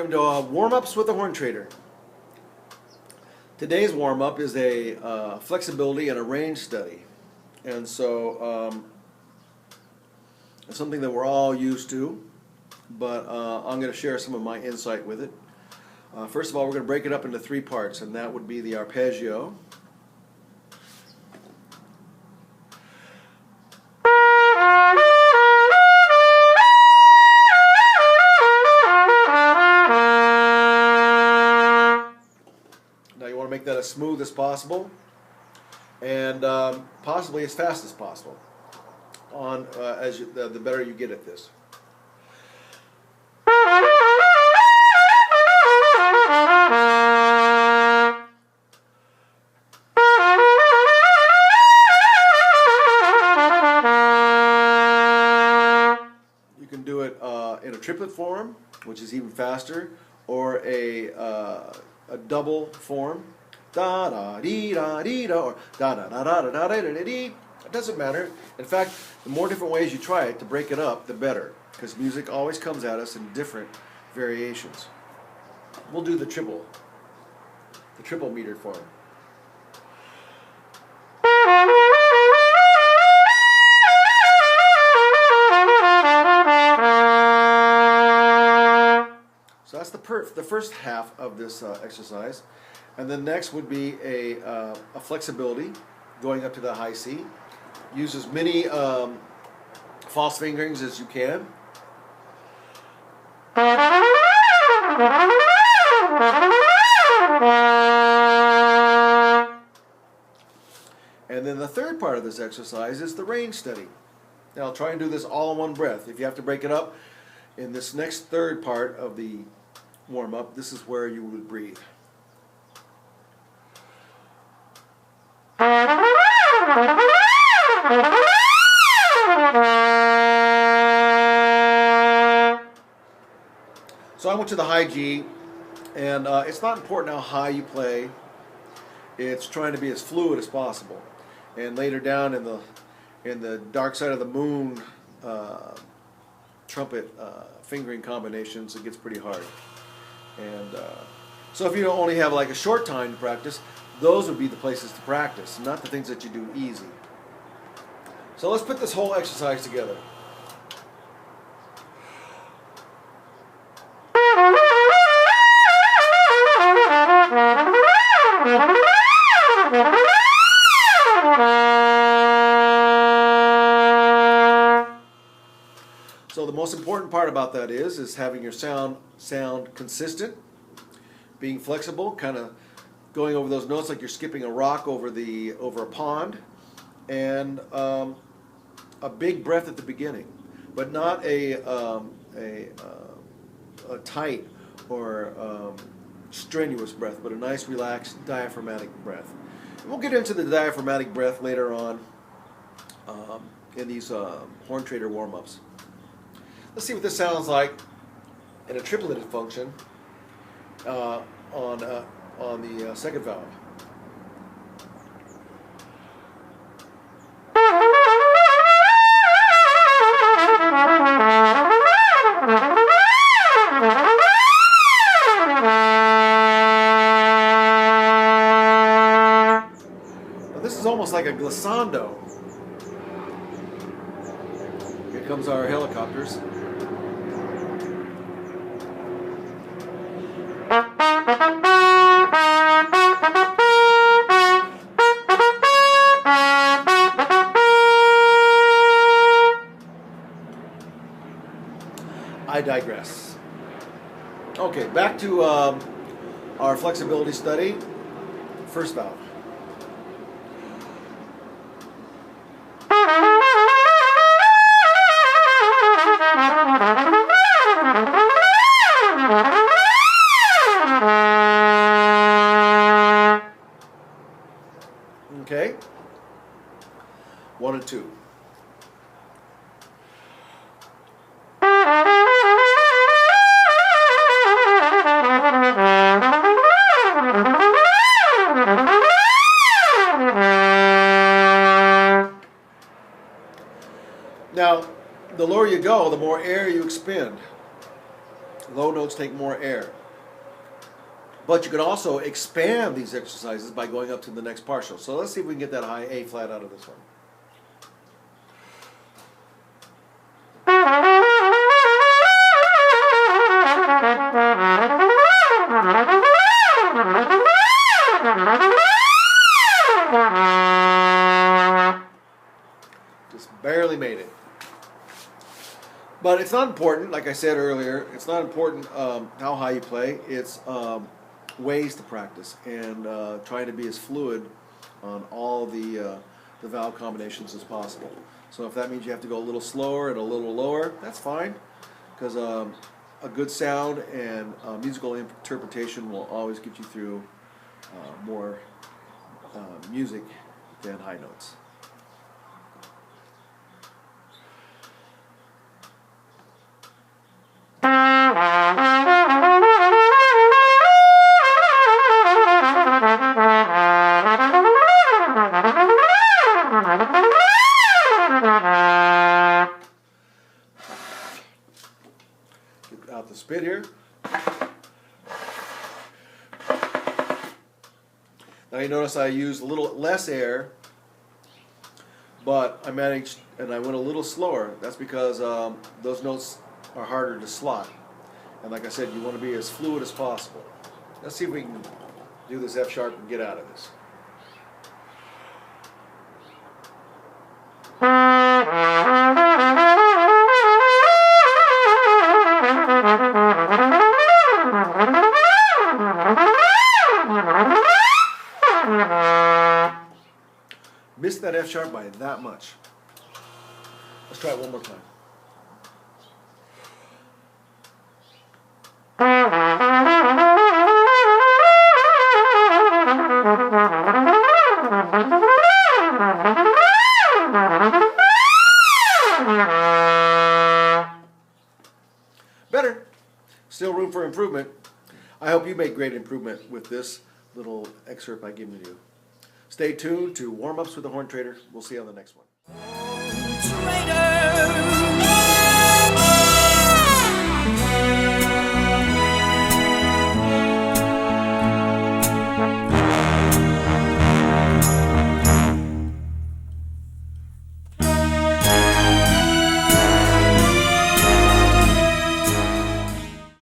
Welcome to Warm-Ups with the HornTrader. Today's warm-up is a flexibility and a range study. And so it's something that we're all used to, but I'm going to share some of my insight with it. First of all, we're going to break it up into three parts, and that would be the arpeggio, now you want to make that as smooth as possible and possibly as fast as possible. The better you get at this. You can do it in a triplet form, which is even faster, or a double form, da da dee da dee da, or da da da da da da da da dee. It doesn't matter. In fact, the more different ways you try it to break it up, the better, because music always comes at us in different variations. We'll do the triple meter form. So that's the first half of this exercise, and then next would be a flexibility going up to the high C. Use as many false fingerings as you can. And then the third part of this exercise is the range study. Now I'll try and do this all in one breath. If you have to break it up in this next third part of the warm-up, this is where you would breathe. So I went to the high G, and it's not important how high you play. It's trying to be as fluid as possible. And later down in the Dark Side of the Moon trumpet fingering combinations, it gets pretty hard. And so if you only have like a short time to practice, those would be the places to practice, not the things that you do easy. So let's put this whole exercise together. So the most important part about that is having your sound consistent, being flexible, kind of going over those notes like you're skipping a rock over a pond, and a big breath at the beginning, but not a tight or strenuous breath, but a nice relaxed diaphragmatic breath. And we'll get into the diaphragmatic breath later on in these HornTrader warm-ups. Let's see what this sounds like in a tripleted function on the second valve. Now this is almost like a glissando. Here comes our helicopters. I digress. Okay, back to our flexibility study. First valve. Okay, 1 and 2. Now, the lower you go, the more air you expend. Low notes take more air. But you can also expand these exercises by going up to the next partial. So let's see if we can get that high A flat out of this one. Just barely made it. But it's not important, like I said earlier, it's not important how high you play. It's ways to practice and trying to be as fluid on all the valve combinations as possible. So if that means you have to go a little slower and a little lower, that's fine, because a good sound and musical interpretation will always get you through more music than high notes. Get out the spit here. Now you notice I used a little less air, but I managed, and I went a little slower. That's because those notes are harder to slot. And like I said, you want to be as fluid as possible. Let's see if we can do this F sharp and get out of this. Missed that F sharp by that much. Let's try it one more time. Better. Still room for improvement. I hope you make great improvement with this little excerpt I've given you. Stay tuned to Warm-Ups with the HornTrader. We'll see you on the next one. HornTrader.